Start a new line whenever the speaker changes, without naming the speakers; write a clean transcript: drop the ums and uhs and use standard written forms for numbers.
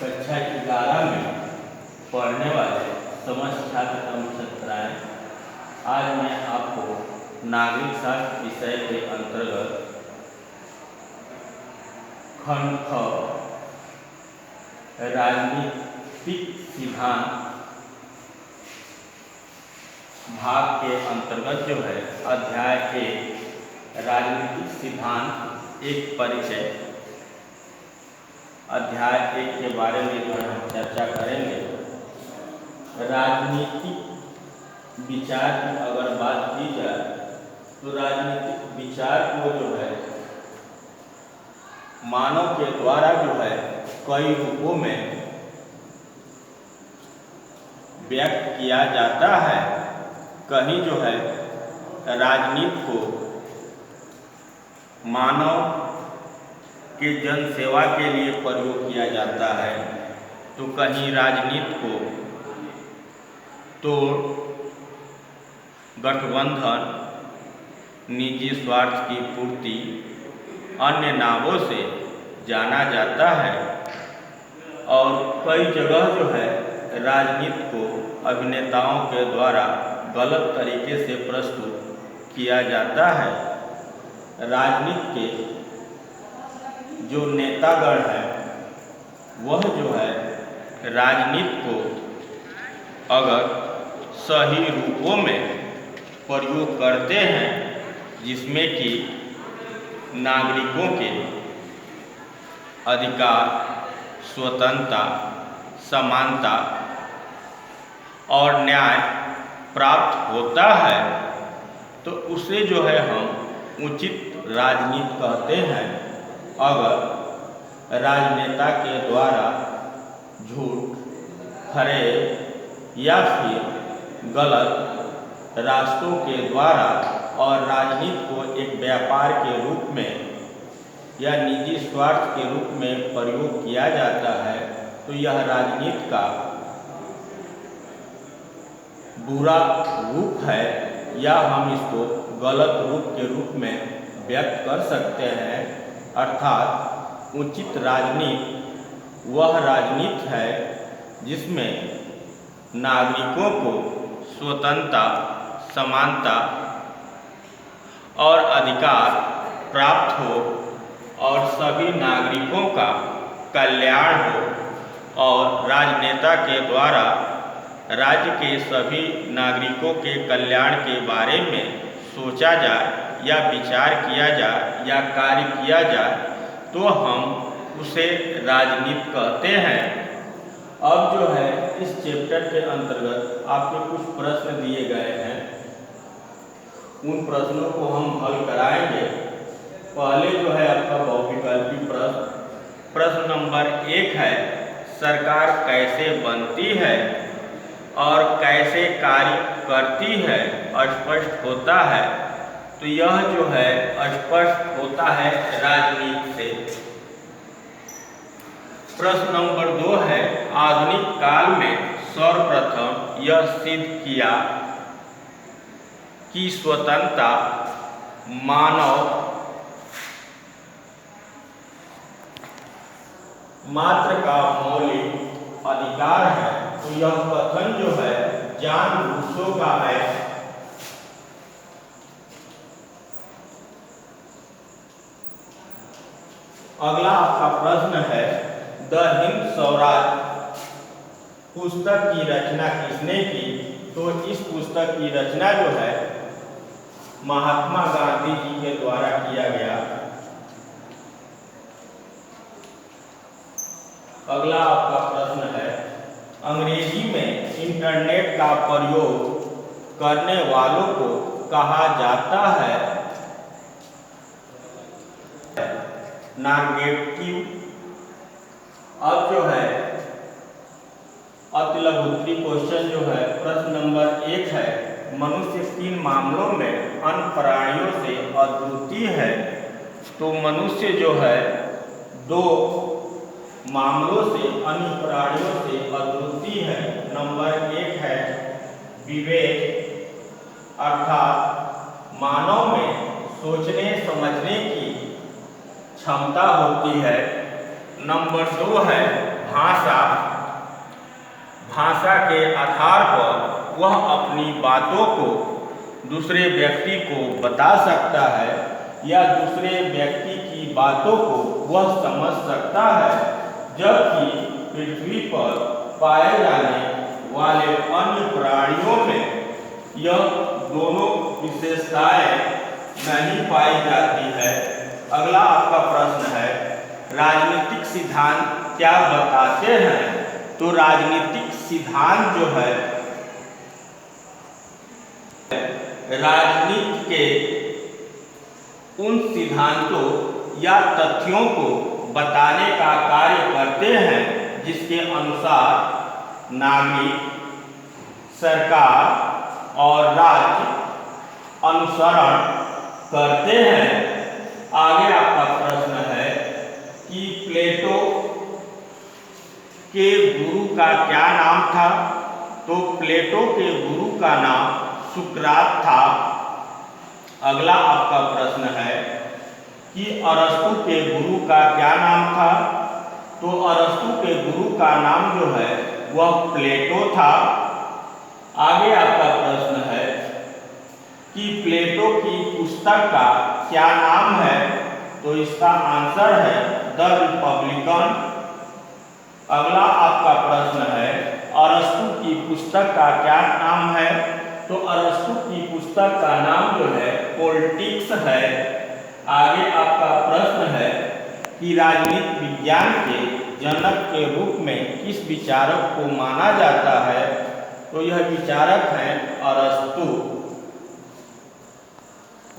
कक्षा 11 में पढ़ने वाले समस्त छात्र एवं छात्राएं, आज मैं आपको नागरिक शास्त्र विषय के अंतर्गत खंड ख राजनीतिक सिद्धांत भाग के अंतर्गत जो है अध्याय 1 राजनीतिक सिद्धांत एक परिचय अध्याय 1 के बारे में जो है हम चर्चा करेंगे। राजनीतिक विचार की अगर बात की जाए तो राजनीतिक विचार को जो है मानव के द्वारा जो है कई रूपों में व्यक्त किया जाता है। कहीं जो है राजनीति को मानव के जन सेवा के लिए प्रयोग किया जाता है, तो कहीं राजनीति को तो गठबंधन, निजी स्वार्थ की पूर्ति, अन्य नामों से जाना जाता है। और कई जगह जो है राजनीति को अभिनेताओं के द्वारा गलत तरीके से प्रस्तुत किया जाता है। राजनीति के जो नेतागण हैं वह जो है राजनीति को अगर सही रूपों में प्रयोग करते हैं, जिसमें कि नागरिकों के अधिकार, स्वतंत्रता, समानता और न्याय प्राप्त होता है, तो उसे जो है हम उचित राजनीति कहते हैं। अगर राजनेता के द्वारा झूठ, फरेब या फिर गलत रास्तों के द्वारा और राजनीति को एक व्यापार के रूप में या निजी स्वार्थ के रूप में प्रयोग किया जाता है, तो यह राजनीति का बुरा रूप है, या हम इसको गलत रूप के रूप में व्यक्त कर सकते हैं। अर्थात उचित राजनीति वह राजनीति है जिसमें नागरिकों को स्वतंत्रता, समानता और अधिकार प्राप्त हो और सभी नागरिकों का कल्याण हो, और राजनेता के द्वारा राज्य के सभी नागरिकों के कल्याण के बारे में सोचा जाए या विचार किया जाए या कार्य किया जाए, तो हम उसे राजनीति कहते हैं। अब जो है इस चैप्टर के अंतर्गत आपके कुछ प्रश्न दिए गए हैं, उन प्रश्नों को हम हल कराएंगे। पहले जो है आपका बहुविकल्पी प्रश्न नंबर 1 है, सरकार कैसे बनती है और कैसे कार्य करती है स्पष्ट होता है। तो यह जो है स्पष्ट होता है राजनीति से। प्रश्न नंबर 2 है, आधुनिक काल में सर्वप्रथम यह सिद्ध किया कि स्वतंत्रता मानव मात्र का मौलिक अधिकार है। तो यह कथन जो है जॉन रूसो का है। अगला आपका प्रश्न है, द हिंद स्वराज पुस्तक की रचना किसने की? तो इस पुस्तक की रचना जो है महात्मा गांधी जी के द्वारा किया गया। अगला आपका प्रश्न है, अंग्रेजी में इंटरनेट का प्रयोग करने वालों को कहा जाता है नार्गेटिव। अब जो है अतिलघुत्री क्वेश्चन जो है प्रश्न नंबर 1 है, मनुष्य 3 मामलों में अन्य प्राणियों से अद्वितीय है। तो मनुष्य जो है 2 मामलों से अन्य प्राणियों से अद्वितीय है। नंबर 1 है विवेक, अर्थात मानव में सोचने समझने की क्षमता होती है। नंबर 2 है भाषा। भाषा के आधार पर वह अपनी बातों को दूसरे व्यक्ति को बता सकता है या दूसरे व्यक्ति की बातों को वह समझ सकता है, जबकि पृथ्वी पर पाए जाने वाले अन्य प्राणियों में यह दोनों विशेषताएं नहीं पाई जाती है। अगला आपका प्रश्न है, राजनीतिक सिद्धांत क्या बताते हैं? तो राजनीतिक सिद्धांत जो है राजनीति के उन सिद्धांतों या तथ्यों को बताने का कार्य करते हैं जिसके अनुसार नागरिक, सरकार और राज्य अनुसरण करते हैं। आगे आपका प्रश्न है कि प्लेटो के गुरु का क्या नाम था? तो प्लेटो के गुरु का नाम सुकरात था। अगला आपका प्रश्न है कि अरस्तु के गुरु का क्या नाम था? तो अरस्तु के गुरु का नाम जो है वह प्लेटो था। आगे आपका प्रश्न है कि प्लेटो की पुस्तक का क्या नाम है? तो इसका आंसर है द रिपब्लिकन। अगला आपका प्रश्न है, अरस्तु की पुस्तक का क्या नाम है? तो अरस्तु की पुस्तक का नाम जो है पॉलिटिक्स है। आगे आपका प्रश्न है कि राजनीति विज्ञान के जनक के रूप में किस विचारक को माना जाता है? तो यह विचारक हैं अरस्तु।